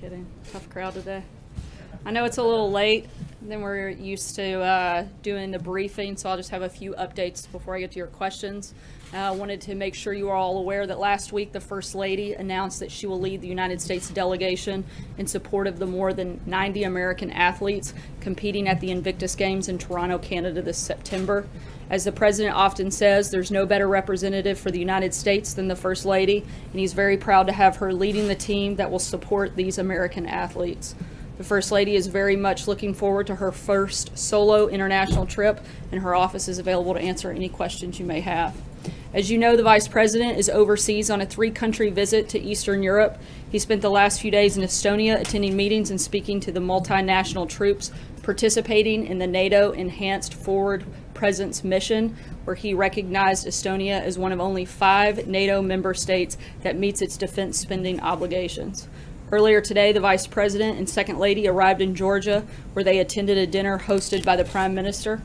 kidding. Tough crowd today. I know it's a little late than we're used to doing the briefing, so I'll just have a few updates before I get to your questions. I wanted to make sure you are all aware that last week the First Lady announced that she will lead the United States delegation in support of the more than 90 American athletes competing at the Invictus Games in Toronto, Canada this September. As the President often says, there's no better representative for the United States than the First Lady, and he's very proud to have her leading the team that will support these American athletes. The First Lady is very much looking forward to her first solo international trip, and her office is available to answer any questions you may have. As you know, the Vice President is overseas on a 3-country visit to Eastern Europe. He spent the last few days in Estonia attending meetings and speaking to the multinational troops participating in the NATO Enhanced Forward Presence mission, where he recognized Estonia as one of only 5 NATO member states that meets its defense spending obligations. Earlier today, the Vice President and Second Lady arrived in Georgia, where they attended a dinner hosted by the Prime Minister.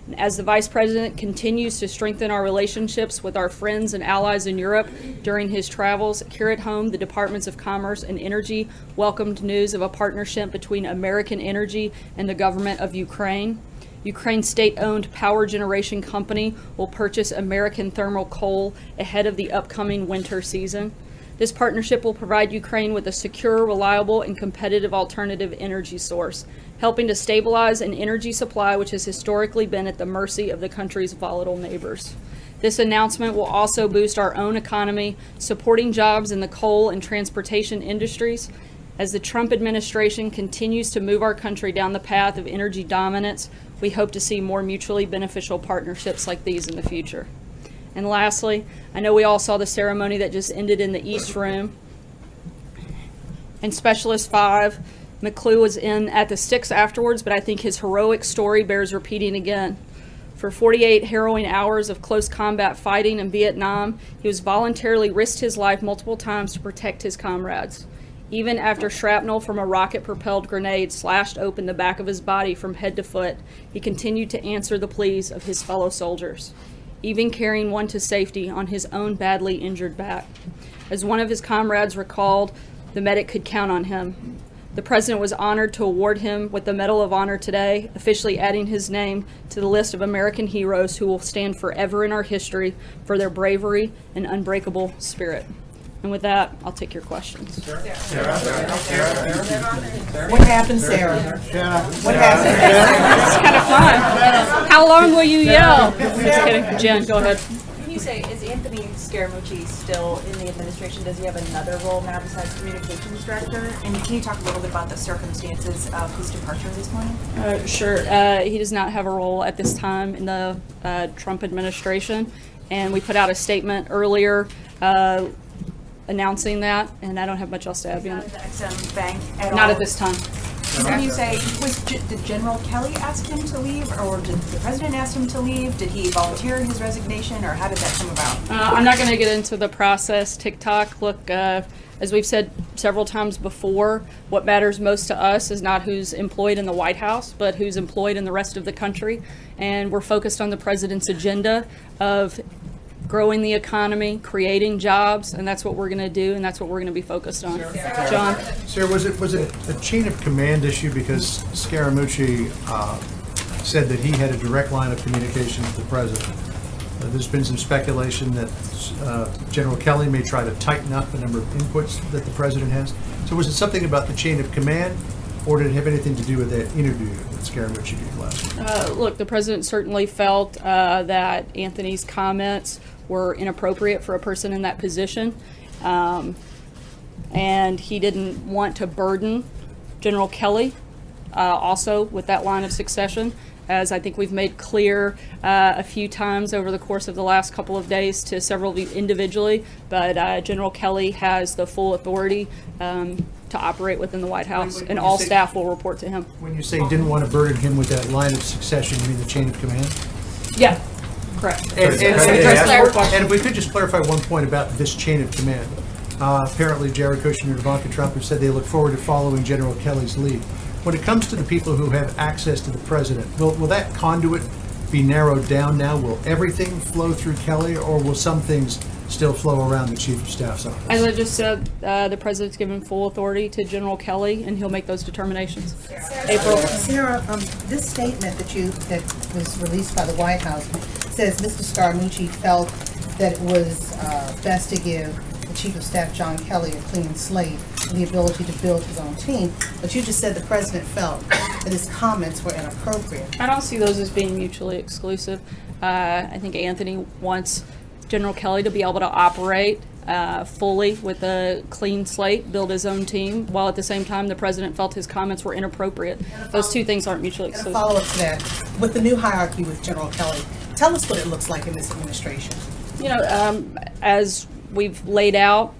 And as the Vice President continues to strengthen our relationships with our friends and allies in Europe during his travels, here at home, the Departments of Commerce and Energy welcomed news of a partnership between American Energy and the government of Ukraine. Ukraine's state-owned power generation company will purchase American thermal coal ahead of the upcoming winter season. This partnership will provide Ukraine with a secure, reliable, and competitive alternative energy source, helping to stabilize an energy supply which has historically been at the mercy of the country's volatile neighbors. This announcement will also boost our own economy, supporting jobs in the coal and transportation industries. As the Trump administration continues to move our country down the path of energy dominance, we hope to see more mutually beneficial partnerships like these in the future. And lastly, I know we all saw the ceremony that just ended in the East Room. And Specialist 5, McClue was in at the 6 afterwards, but I think his heroic story bears repeating again. For 48 harrowing hours of close combat fighting in Vietnam, he was voluntarily risked his life multiple times to protect his comrades. Even after shrapnel from a rocket-propelled grenade slashed open the back of his body from head to foot, he continued to answer the pleas of his fellow soldiers, even carrying one to safety on his own badly injured back. As one of his comrades recalled, the medic could count on him. The President was honored to award him with the Medal of Honor today, officially adding his name to the list of American heroes who will stand forever in our history for their bravery and unbreakable spirit. And with that, I'll take your questions. What happened, Sarah? What happened? It's kind of fun. How long will you yell? Just kidding. Jen, go ahead. Can you say, is Anthony Scaramucci still in the administration? Does he have another role now besides communications director? And can you talk a little bit about the circumstances of his departure this morning? Sure. He does not have a role at this time in the Trump administration. And we put out a statement earlier announcing that, and I don't have much else to add beyond Not it. at the XM Bank at all? Not at this time. Can you say, did General Kelly ask him to leave, or did the President ask him to leave? Did he volunteer his resignation, or how did that come about? I'm not going to get into the process. TikTok, look, as we've said several times before, what matters most to us is not who's employed in the White House, but who's employed in the rest of the country. And we're focused on the President's agenda of growing the economy, creating jobs, and that's what we're going to do, and that's what we're going to be focused on. John? Sarah, was it a chain of command issue because Scaramucci said that he had a direct line of communication with the President? There's been some speculation that General Kelly may try to tighten up the number of inputs that the President has. So was it something about the chain of command, or did it have anything to do with that interview that Scaramucci gave last week? Look, the President certainly felt that Anthony's comments were inappropriate for a person in that position, and he didn't want to burden General Kelly also with that line of succession, as I think we've made clear a few times over the course of the last couple of days to several of you individually, but General Kelly has the full authority to operate within the White House, and all staff will report to him. When you say you didn't want to burden him with that line of succession, you mean the chain of command? Yeah, correct. And And if we could just clarify one point about this chain of command. Apparently Jared Kushner and Ivanka Trump have said they look forward to following General Kelly's lead. When it comes to the people who have access to the President, will that conduit be narrowed down now? Will everything flow through Kelly, or will some things still flow around the chief of staff's office. As I just said, the president's given full authority to General Kelly, and he'll make those determinations. April. Sarah, this statement that was released by the White House says Mr. Scaramucci felt that it was best to give the Chief of Staff, John Kelly, a clean slate and the ability to build his own team. But you just said the president felt that his comments were inappropriate. I don't see those as being mutually exclusive. I think Anthony wants General Kelly to be able to operate fully with a clean slate, build his own team, while at the same time the president felt his comments were inappropriate. Those two things aren't mutually And a exclusive. follow-up to that, with the new hierarchy with General Kelly, tell us what it looks like in this administration. You know, as we've laid out,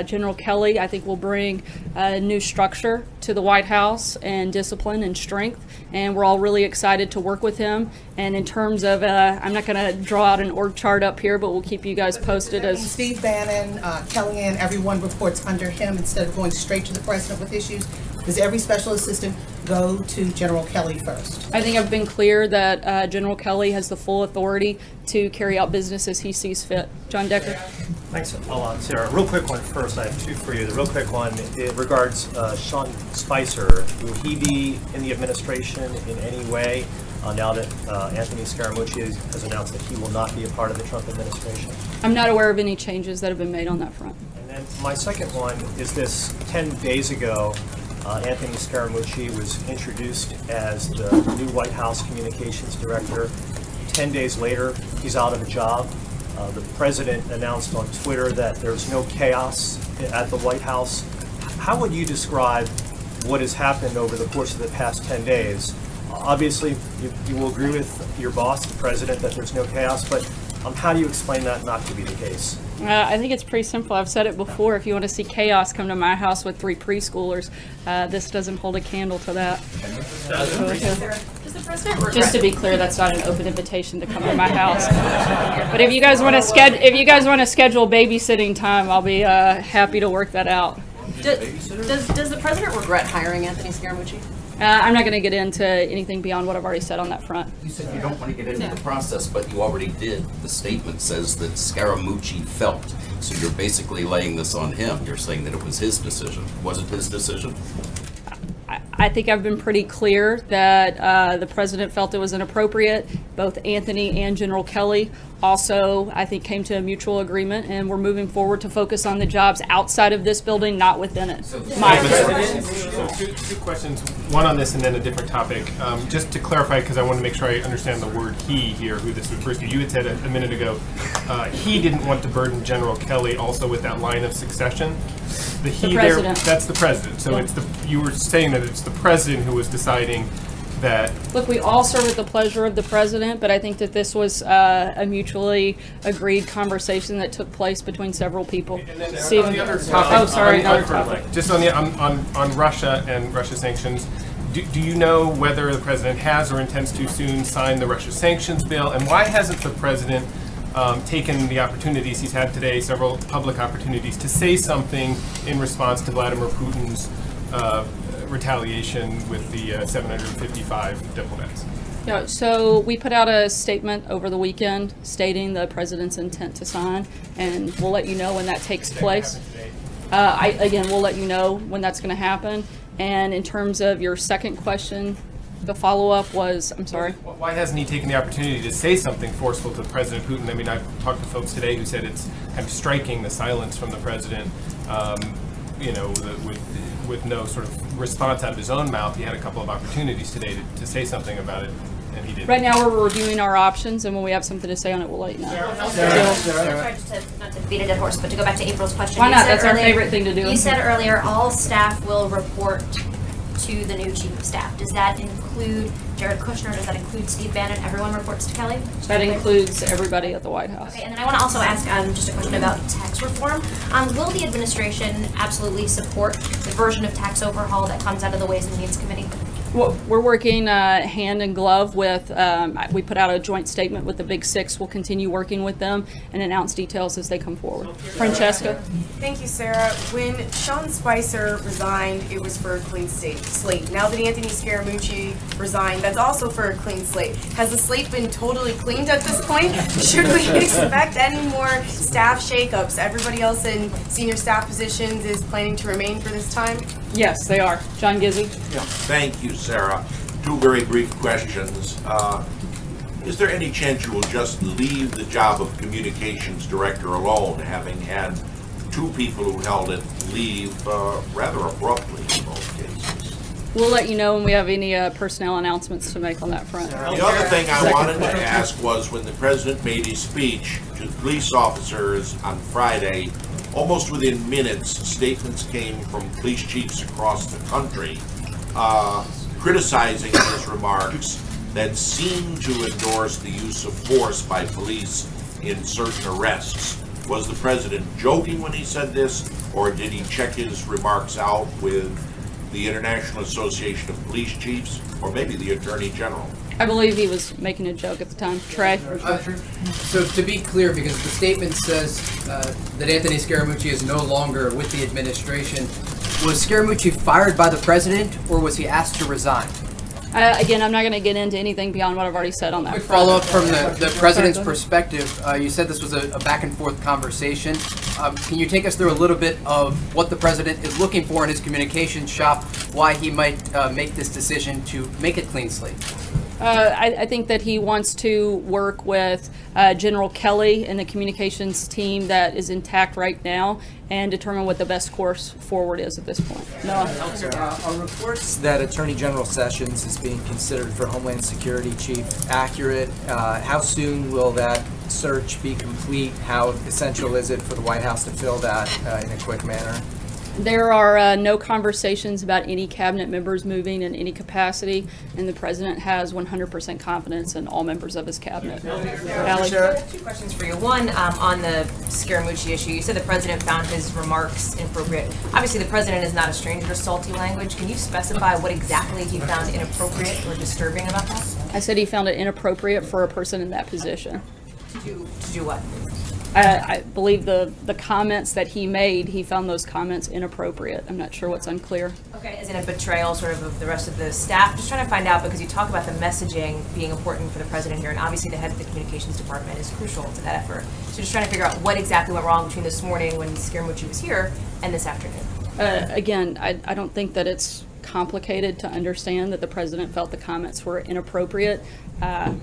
General Kelly, I think, will bring a new structure to the White House and discipline and strength, and we're all really excited to work with him. And in terms of, I'm not going to draw out an org chart up here, but we'll keep you guys posted as. Steve Bannon, Kellyanne, everyone reports under him instead of going straight to the president with issues. Does every special assistant go to General Kelly first? I think I've been clear that General Kelly has the full authority to carry out business as he sees fit. John Decker. Thanks a lot, Sarah. Real quick one first. I have two for you. The real quick one, it regards Sean Spicer. Will he be in the administration in any way now that Anthony Scaramucci has announced that he will not be a part of the Trump administration? I'm not aware of any changes that have been made on that front. And then my second one is this: 10 days ago, Anthony Scaramucci was introduced as the new White House communications director. 10 days later, he's out of a job. The president announced on Twitter that there's no chaos at the White House. How would you describe what has happened over the course of the past 10 days? Obviously, you will agree with your boss, the president, that there's no chaos, but how do you explain that not to be the case? I think it's pretty simple. I've said it before. If you want to see chaos, come to my house with 3 preschoolers. This doesn't hold a candle to that. Does the president regret? Just to be clear, that's not an open invitation to come to my house. But if you guys want to schedule babysitting time, I'll be happy to work that out. Does the president regret hiring Anthony Scaramucci? I'm not going to get into anything beyond what I've already said on that front. You said you don't want to get into the process, but you already did. The statement says that Scaramucci felt. So you're basically laying this on him. You're saying that it was his decision. Was it his decision? I think I've been pretty clear that the president felt it was inappropriate. Both Anthony and General Kelly also, I think, came to a mutual agreement, and we're moving forward to focus on the jobs outside of this building, not within it. So two questions, one on this and then a different topic. Just to clarify, because I want to make sure I understand the word "he" here, who this refers to. You had said a minute ago, he didn't want to burden General Kelly also with that line of succession. The he president. there, that's the president. So Yeah. you were saying that it's the president who was deciding that. Look, we all serve at the pleasure of the president, but I think that this was a mutually agreed conversation that took place between several people. And then Stephen. on the other topic, Oh, sorry, on the another other topic. Just on Russia and Russia sanctions, do you know whether the president has or intends to soon sign the Russia sanctions bill? And why hasn't the president taken the opportunities he's had today, several public opportunities, to say something in response to Vladimir Putin's retaliation with the 755 diplomats? Yeah, so we put out a statement over the weekend stating the president's intent to sign, and we'll let you know when that takes place. We'll let you know when that's going to happen. And in terms of your second question, the follow-up was, I'm sorry. Why hasn't he taken the opportunity to say something forceful to President Putin? I mean, I've talked to folks today who said it's kind of striking, the silence from the president, with no sort of response out of his own mouth. He had a couple of opportunities today to say something about it, and he didn't. Right now, we're reviewing our options, and when we have something to say on it, we'll let you know. Sorry, not to beat a dead horse, but to go back to April's question. Why You not? said That's our earlier- favorite thing to do. You said earlier, all staff will report to the new chief of staff. Does that include Jared Kushner? Does that include Steve Bannon? Everyone reports to Kelly? That includes everybody at the White House. Okay, and then I want to also ask just a question about tax reform. Will the administration absolutely support the version of tax overhaul that comes out of the Ways and Means Committee? Well, we're working hand in glove with, we put out a joint statement with the Big Six. We'll continue working with them and announce details as they come forward. Francesca? Thank you, Sarah. When Sean Spicer resigned, it was for a clean slate. Now that Anthony Scaramucci resigned, that's also for a clean slate. Has the slate been totally cleaned at this point? Should we expect any more staff shakeups? Everybody else in senior staff positions is planning to remain for this time? Yes, they are. John Gizzi? Yeah, thank you, Sarah. Two very brief questions. Is there any chance you will just leave the job of communications director alone, having had two people who held it leave rather abruptly in both cases? We'll let you know when we have any personnel announcements to make on that front. The other thing I wanted to ask was when the president made his speech to police officers on Friday, almost within minutes, statements came from police chiefs across the country criticizing his remarks that seemed to endorse the use of force by police in certain arrests. Was the president joking when he said this, or did he check his remarks out with the International Association of Police Chiefs, or maybe the Attorney General? I believe he was making a joke at the time. Trey? So to be clear, because the statement says that Anthony Scaramucci is no longer with the administration, was Scaramucci fired by the president, or was he asked to resign? Again, I'm not going to get into anything beyond what I've already said on that. Quick front. follow-up from the president's perspective. You said this was a back-and-forth conversation. Can you take us through a little bit of what the president is looking for in his communications shop, why he might make this decision to make a clean slate? I think that he wants to work with General Kelly and the communications team that is intact right now and determine what the best course forward is at this point. Noah? Are reports that Attorney General Sessions is being considered for Homeland Security Chief accurate? How soon will that search be complete? How essential is it for the White House to fill that in a quick manner? There are no conversations about any cabinet members moving in any capacity, and the president has 100% confidence in all members of his cabinet. Ally? Two questions for you. One, on the Scaramucci issue, you said the president found his remarks inappropriate. Obviously, the president is not a stranger to salty language. Can you specify what exactly he found inappropriate or disturbing about that? I said he found it inappropriate for a person in that position. To do what? I believe the comments that he made, he found those comments inappropriate. I'm not sure what's unclear. Okay, is it a betrayal sort of the rest of the staff? Just trying to find out, because you talk about the messaging being important for the president here, and obviously the head of the communications department is crucial to that effort. So just trying to figure out what exactly went wrong between this morning when Scaramucci was here and this afternoon. Again, I don't think that it's complicated to understand that the president felt the comments were inappropriate. I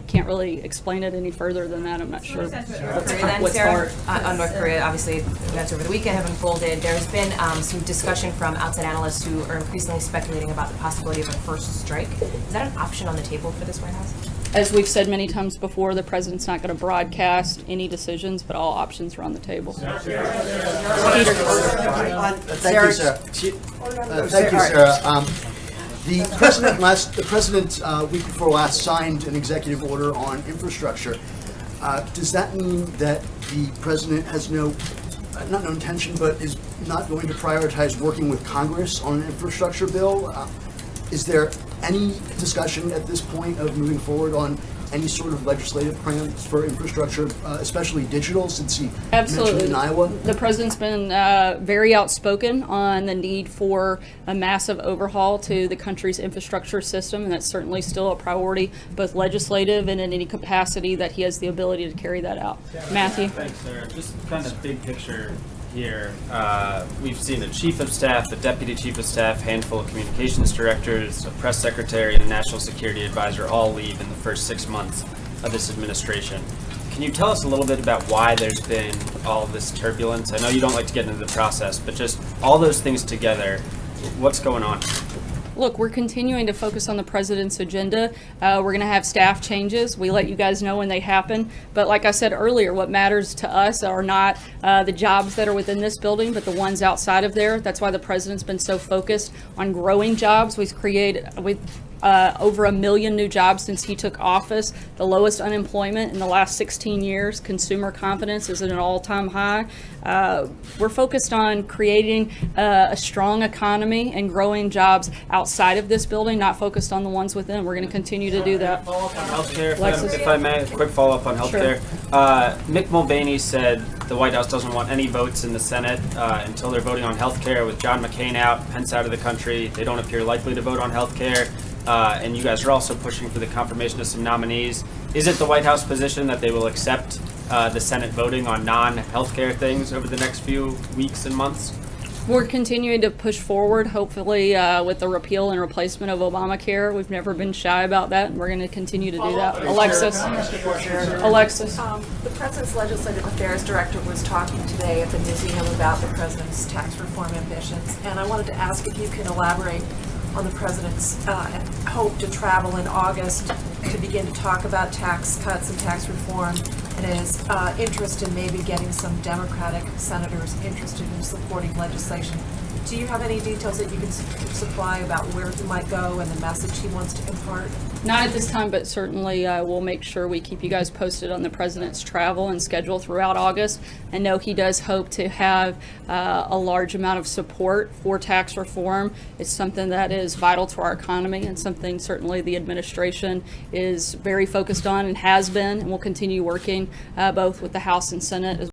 can't really explain it any further than that. I'm not sure what's hard. On North Korea, obviously, events over the weekend have unfolded. There's been some discussion from outside analysts who are increasingly speculating about the possibility of a first strike. Is that an option on the table for this White House? As we've said many times before, the president's not going to broadcast any decisions, but all options are on the table. Thank you, Sarah. Thank you, Sarah. The president week before last signed an executive order on infrastructure. Does that mean that the president has not no intention, but is not going to prioritize working with Congress on an infrastructure bill? Is there any discussion at this point of moving forward on any sort of legislative plans for infrastructure, especially digital, since he mentioned in Iowa? The president's been very outspoken on the need for a massive overhaul to the country's infrastructure system, and that's certainly still a priority, both legislative and in any capacity that he has the ability to carry that out. Matthew? Thanks, Sarah. Just kind of big picture here. We've seen the chief of staff, the deputy chief of staff, handful of communications directors, a press secretary, and a national security advisor all leave in the first 6 months of this administration. Can you tell us a little bit about why there's been all this turbulence? I know you don't like to get into the process, but just all those things together, what's going on? Look, we're continuing to focus on the president's agenda. We're going to have staff changes. We let you guys know when they happen. But like I said earlier, what matters to us are not the jobs that are within this building, but the ones outside of there. That's why the president's been so focused on growing jobs. We've over 1 million new jobs since he took office, the lowest unemployment in the last 16 years. Consumer confidence is at an all-time high. We're focused on creating a strong economy and growing jobs outside of this building, not focused on the ones within. We're going to continue to do that. Healthcare, Alexis? if I may, a quick follow-up on healthcare. Mick Mulvaney said the White House doesn't want any votes in the Senate until they're voting on healthcare. With John McCain out, Pence out of the country, they don't appear likely to vote on healthcare. And you guys are also pushing for the confirmation of some nominees. Is it the White House position that they will accept the Senate voting on non-healthcare things over the next few weeks and months? We're continuing to push forward, hopefully with the repeal and replacement of Obamacare. We've never been shy about that, and we're going to continue to do that. Alexis? Alexis? The President's Legislative Affairs Director was talking today at the museum about the President's tax reform ambitions, and I wanted to ask if you can elaborate on the President's hope to travel in August to begin to talk about tax cuts and tax reform, and his interest in maybe getting some Democratic senators interested in supporting legislation. Do you have any details that you can supply about where he might go and the message he wants to impart? Not at this time, but certainly we'll make sure we keep you guys posted on the President's travel and schedule throughout August. I know he does hope to have a large amount of support for tax reform. It's something that is vital to our economy and something certainly the administration is very focused on and has been and will continue working both with the House and Senate as